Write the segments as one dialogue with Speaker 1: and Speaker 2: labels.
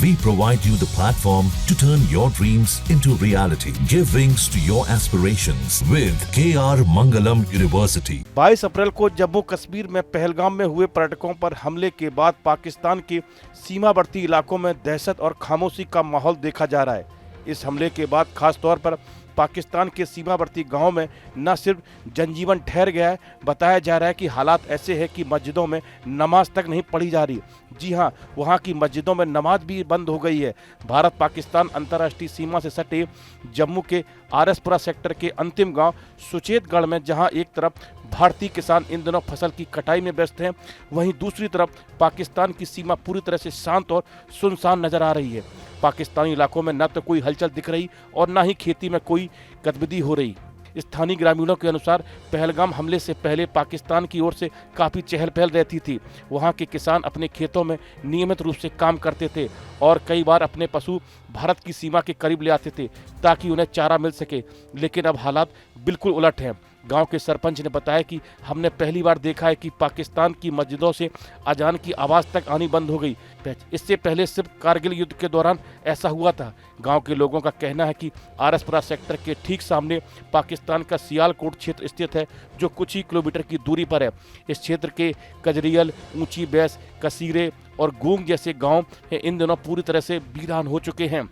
Speaker 1: We provide you the platform to turn your dreams into reality. Give wings to your aspirations with KR Mangalam University.
Speaker 2: 22 अप्रैल को जम्मू कश्मीर में पहलगाम में हुए पर्यटकों पर हमले के बाद पाकिस्तान के सीमावर्ती इलाकों में दहशत और खामोशी का माहौल देखा जा रहा है। इस हमले के बाद खास तौर पर पाकिस्तान के सीमावर्ती गांवों में न सिर्फ जनजीवन ठहर गया है, बताया जा रहा है कि हालात ऐसे हैं कि मस्जिदों में नमाज तक नहीं पढ़ी जा रही। जी हां, वहां की मस्जिदों में नमाज भी बंद हो गई है। भारत पाकिस्तान अंतर्राष्ट्रीय सीमा से सटे जम्मू के आरएसपुरा सेक्टर के अंतिम गांव सुचेतगढ़ में जहां एक तरफ भारतीय किसान इन दिनों फसल की कटाई में व्यस्त हैं, वहीं दूसरी तरफ पाकिस्तान की सीमा पूरी तरह से शांत और सुनसान नजर आ रही है। पाकिस्तानी इलाकों में न तो कोई हलचल दिख रही और न ही खेती में कोई गतिविधि हो रही। स्थानीय ग्रामीणों के अनुसार पहलगाम हमले से पहले पाकिस्तान की ओर से काफ़ी चहल पहल रहती थी। वहां के किसान अपने खेतों में नियमित रूप से काम करते थे और कई बार अपने पशु भारत की सीमा के करीब ले आते थे ताकि उन्हें चारा मिल सके। लेकिन अब हालात बिल्कुल उलट हैं। गांव के सरपंच ने बताया कि हमने पहली बार देखा है कि पाकिस्तान की मस्जिदों से अजान की आवाज़ तक आनी बंद हो गई। इससे पहले सिर्फ कारगिल युद्ध के दौरान ऐसा हुआ था। गांव के लोगों का कहना है कि आरएसपुरा सेक्टर के ठीक सामने पाकिस्तान का सियालकोट क्षेत्र स्थित है, जो कुछ ही किलोमीटर की दूरी पर है। इस क्षेत्र के कजरियल, ऊंची बैस, कसीरे और गूंग जैसे गांव इन दिनों पूरी तरह से वीरान हो चुके हैं।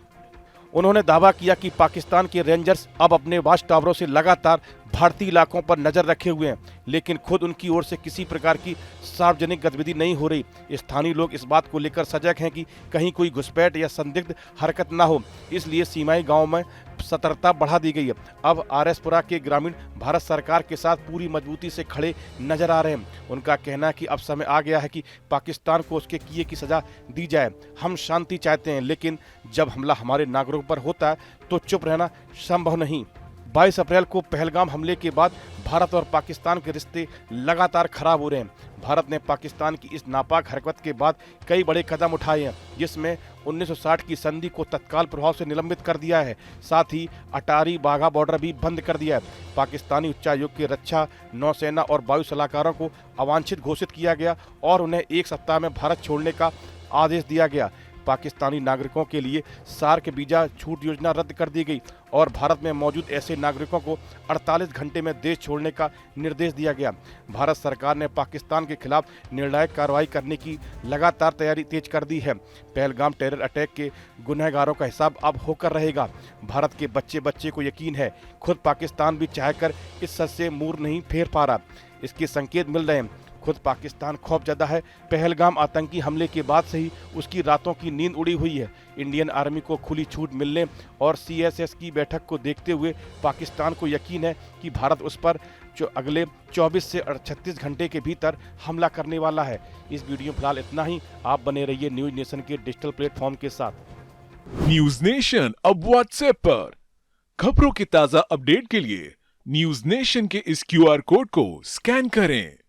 Speaker 2: उन्होंने दावा किया कि पाकिस्तान के रेंजर्स अब अपने वॉच टावरों से लगातार भारतीय इलाकों पर नजर रखे हुए हैं, लेकिन खुद उनकी ओर से किसी प्रकार की सार्वजनिक गतिविधि नहीं हो रही। स्थानीय लोग इस बात को लेकर सजग हैं कि कहीं कोई घुसपैठ या संदिग्ध हरकत ना हो, इसलिए सीमाई गांव में सतर्कता बढ़ा दी गई है। अब आरएसपुरा के ग्रामीण भारत सरकार के साथ पूरी मजबूती से खड़े नजर आ रहे हैं। उनका कहना है कि अब समय आ गया है कि पाकिस्तान को उसके किए की सजा दी जाए। हम शांति चाहते हैं, लेकिन जब हमला हमारे नागरिकों पर होता है तो चुप रहना संभव नहीं। 22 अप्रैल को पहलगाम हमले के बाद भारत और पाकिस्तान के रिश्ते लगातार खराब हो रहे हैं। भारत ने पाकिस्तान की इस नापाक हरकत के बाद कई बड़े कदम उठाए हैं, जिसमें 1960 की संधि को तत्काल प्रभाव से निलंबित कर दिया है। साथ ही अटारी वाघा बॉर्डर भी बंद कर दिया है। पाकिस्तानी उच्चायोग के रक्षा, नौसेना और वायु सलाहकारों को अवांछित घोषित किया गया और उन्हें 1 सप्ताह में भारत छोड़ने का आदेश दिया गया। पाकिस्तानी नागरिकों के लिए सार्क वीजा छूट योजना रद्द कर दी गई और भारत में मौजूद ऐसे नागरिकों को 48 घंटे में देश छोड़ने का निर्देश दिया गया। भारत सरकार ने पाकिस्तान के खिलाफ निर्णायक कार्रवाई करने की लगातार तैयारी तेज कर दी है। पहलगाम टेरर अटैक के गुनहगारों का हिसाब अब होकर रहेगा। भारत के बच्चे बच्चे को यकीन है, खुद पाकिस्तान भी चाहकर इस सच से मुंह नहीं फेर पा रहा। इसके संकेत मिल रहे हैं। खुद पाकिस्तान खौफजदा है। पहलगाम आतंकी हमले के बाद से ही उसकी रातों की नींद उड़ी हुई है। इंडियन आर्मी को खुली छूट मिलने और सीएसएस की बैठक को देखते हुए पाकिस्तान को यकीन है कि भारत उस पर जो अगले 24 से 36 घंटे के भीतर हमला करने वाला है। इस वीडियो में फिलहाल इतना ही। आप बने रहिए न्यूज नेशन के डिजिटल प्लेटफॉर्म के साथ।
Speaker 3: न्यूज नेशन अब व्हाट्सएप पर खबरों के ताजा अपडेट के लिए न्यूज नेशन के इस क्यूआर कोड को स्कैन करें।